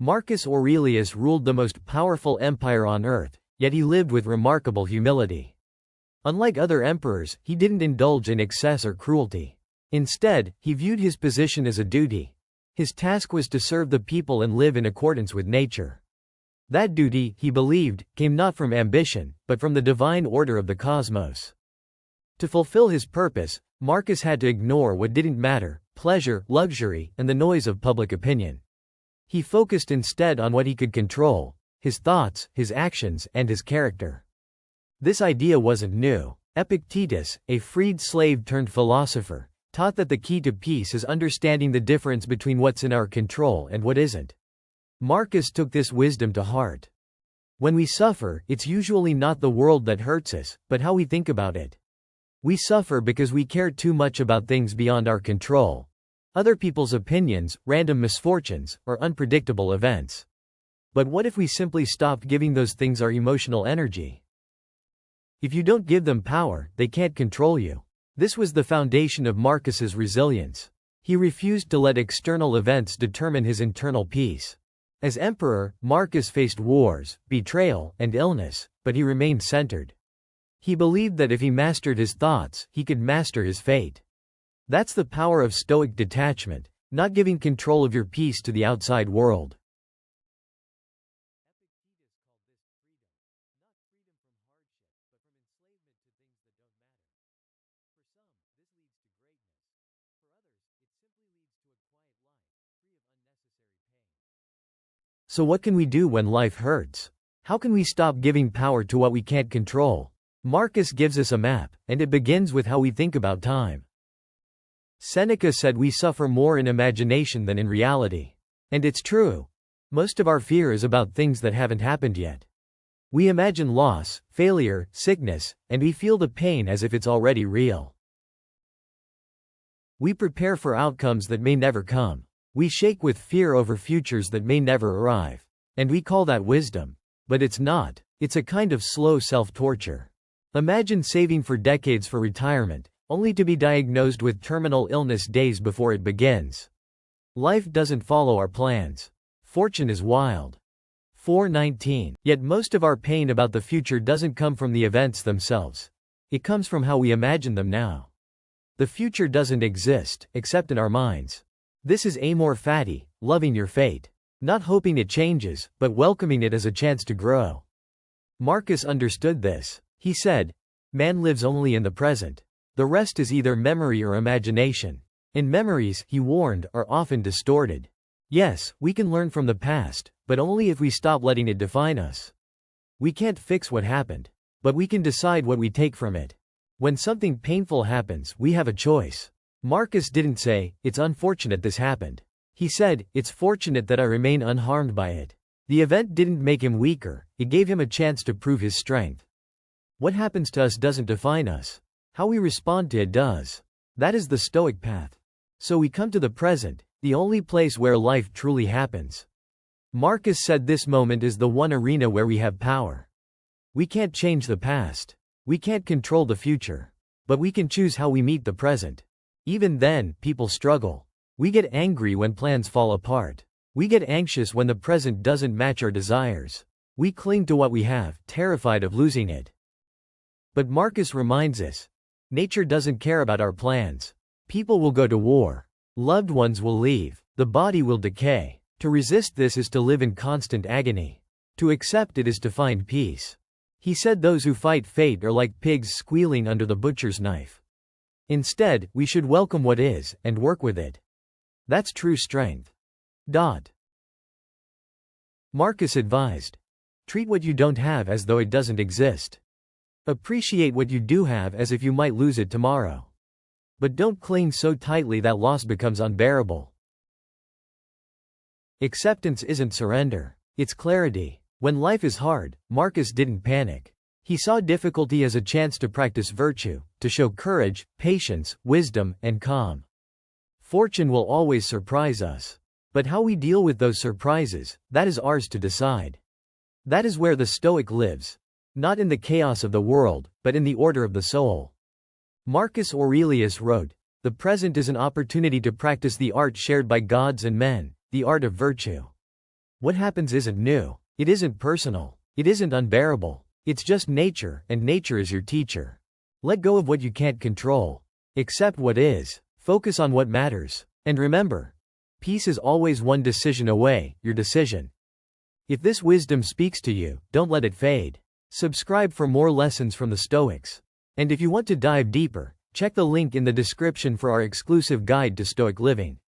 Marcus Aurelius ruled the most powerful empire on earth, yet he lived with remarkable humility. Unlike other emperors, he didn't indulge in excess or cruelty. Instead, he viewed his position as a duty. His task was to serve the people and live in accordance with nature. That duty, he believed, came not from ambition, but from the divine order of the cosmos. To fulfill his purpose, Marcus had to ignore what didn't matter: pleasure, luxury, and the noise of public opinion. He focused instead on what he could control: his thoughts, his actions, and his character. This idea wasn't new. Epictetus, a freed slave turned philosopher, taught that the key to peace is understanding the difference between what's in our control and what isn't. Marcus took this wisdom to heart. When we suffer, it's usually not the world that hurts us, but how we think about it. We suffer because we care too much about things beyond our control: other people's opinions, random misfortunes, or unpredictable events. But what if we simply stopped giving those things our emotional energy? If you don't give them power, they can't control you. This was the foundation of Marcus's resilience. He refused to let external events determine his internal peace. As emperor, Marcus faced wars, betrayal, and illness, but he remained centered. He believed that if he mastered his thoughts, he could master his fate. That's the power of Stoic detachment, not giving control of your peace to the outside world. So what can we do when life hurts? How can we stop giving power to what we can't control? Marcus gives us a map, and it begins with how we think about time. Seneca said we suffer more in imagination than in reality. And it's true. Most of our fear is about things that haven't happened yet. We imagine loss, failure, sickness, and we feel the pain as if it's already real. We prepare for outcomes that may never come. We shake with fear over futures that may never arrive. And we call that wisdom. But it's not. It's a kind of slow self-torture. Imagine saving for decades for retirement, only to be diagnosed with terminal illness days before it begins. Life doesn't follow our plans. Fortune is wild. 4:19. Yet most of our pain about the future doesn't come from the events themselves. It comes from how we imagine them now. The future doesn't exist, except in our minds. This is amor fati, loving your fate. Not hoping it changes, but welcoming it as a chance to grow. Marcus understood this. He said, "Man lives only in the present. The rest is either memory or imagination. And memories," he warned, "are often distorted. Yes, we can learn from the past, but only if we stop letting it define us. We can't fix what happened, but we can decide what we take from it. When something painful happens, we have a choice." Marcus didn't say, "It's unfortunate this happened." He said, "It's fortunate that I remain unharmed by it." The event didn't make him weaker, it gave him a chance to prove his strength. What happens to us doesn't define us. How we respond to it does. That is the Stoic path. So we come to the present, the only place where life truly happens. Marcus said this moment is the one arena where we have power. We can't change the past. We can't control the future. But we can choose how we meet the present. Even then, people struggle. We get angry when plans fall apart. We get anxious when the present doesn't match our desires. We cling to what we have, terrified of losing it. But Marcus reminds us, nature doesn't care about our plans. People will go to war. Loved ones will leave. The body will decay. To resist this is to live in constant agony. To accept it is to find peace. He said those who fight fate are like pigs squealing under the butcher's knife. Instead, we should welcome what is, and work with it. That's true strength. Marcus advised, treat what you don't have as though it doesn't exist. Appreciate what you do have as if you might lose it tomorrow. But don't cling so tightly that loss becomes unbearable. Acceptance isn't surrender. It's clarity. When life is hard, Marcus didn't panic. He saw difficulty as a chance to practice virtue, to show courage, patience, wisdom, and calm. Fortune will always surprise us. But how we deal with those surprises, that is ours to decide. That is where the Stoic lives. Not in the chaos of the world, but in the order of the soul. Marcus Aurelius wrote, "The present is an opportunity to practice the art shared by gods and men, the art of virtue." What happens isn't new. It isn't personal. It isn't unbearable. It's just nature, and nature is your teacher. Let go of what you can't control. Accept what is. Focus on what matters. And remember, peace is always one decision away, your decision. If this wisdom speaks to you, don't let it fade. Subscribe for more lessons from the Stoics. And if you want to dive deeper, check the link in the description for our exclusive guide to Stoic living.